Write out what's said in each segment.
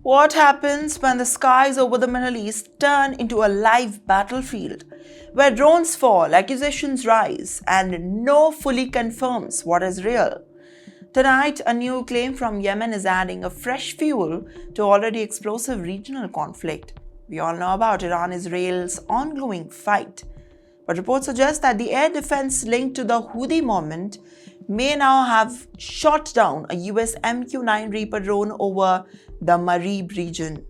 What happens when the skies over the Middle East turn into a live battlefield where drones fall, accusations rise, and no fully confirms what is real? Tonight, a new claim from Yemen is adding a fresh fuel to already explosive regional conflict. We all know about Iran-Israel's ongoing fight, but reports suggest that the air defense linked to the Houthi movement may now have shot down a US MQ-9 Reaper drone over the Marib region.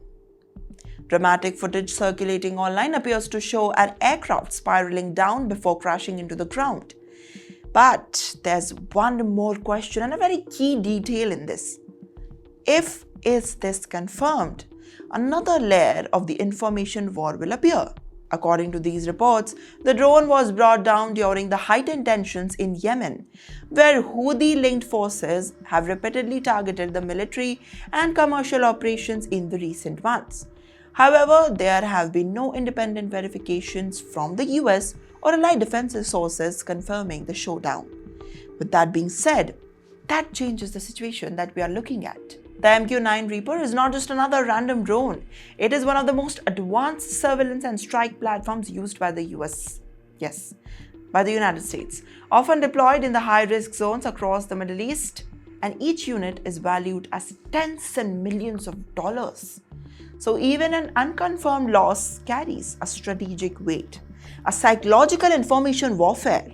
Dramatic footage circulating online appears to show an aircraft spiraling down before crashing into the ground. But there's one more question and a very key detail in this. Is this confirmed, another layer of the information war will appear. According to these reports, the drone was brought down during the heightened tensions in Yemen, where Houthi-linked forces have repeatedly targeted the military and commercial operations in the recent months. However, there have been no independent verifications from the US or allied defense sources confirming the showdown. With that being said, that changes the situation that we are looking at. The MQ-9 Reaper is not just another random drone. It is one of the most advanced surveillance and strike platforms used by the US. Yes, by the United States, often deployed in the high-risk zones across the Middle East, and each unit is valued as tens and millions of dollars. So even an unconfirmed loss carries a strategic weight, a psychological information warfare,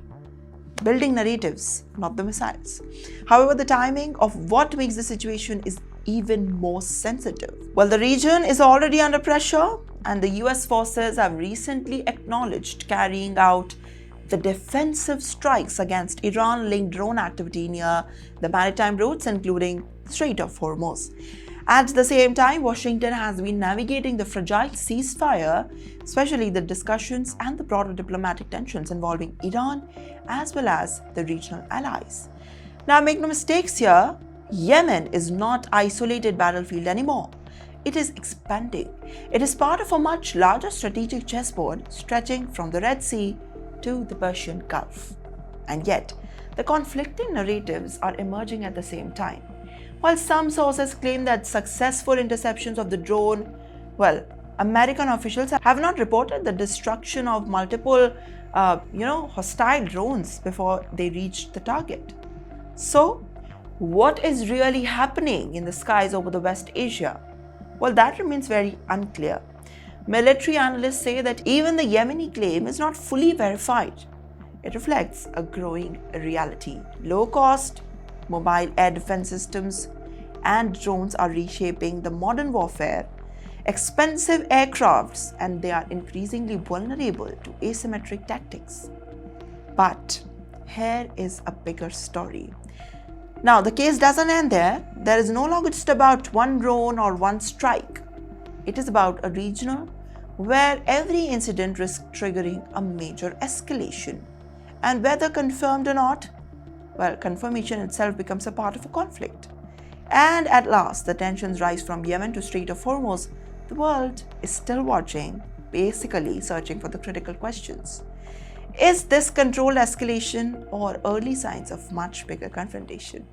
building narratives, not the missiles. However, the timing of what makes the situation is even more sensitive. Well, the region is already under pressure, and the US forces have recently acknowledged carrying out the defensive strikes against Iran-linked drone activity near the maritime routes, including Strait of Hormuz. At the same time, Washington has been navigating the fragile ceasefire, especially the discussions and the broader diplomatic tensions involving Iran as well as the regional allies. Now, make no mistakes here, Yemen is not an isolated battlefield anymore. It is expanding. It is part of a much larger strategic chessboard stretching from the Red Sea to the Persian Gulf. And yet, the conflicting narratives are emerging at the same time. While some sources claim that successful interceptions of the drone, American officials have not reported the destruction of multiple, hostile drones before they reached the target. So, what is really happening in the skies over the West Asia? Well, that remains very unclear. Military analysts say that even the Yemeni claim is not fully verified. It reflects a growing reality. Low-cost, mobile air defense systems and drones are reshaping the modern warfare. Expensive aircrafts, and they are increasingly vulnerable to asymmetric tactics. But here is a bigger story. Now, the case doesn't end there. There is no longer just about one drone or one strike. It is about a regional where every incident risks triggering a major escalation. And whether confirmed or not, confirmation itself becomes a part of a conflict. And at last, the tensions rise from Yemen to Strait of Hormuz. The world is still watching, basically searching for the critical questions. Is this controlled escalation or early signs of much bigger confrontation?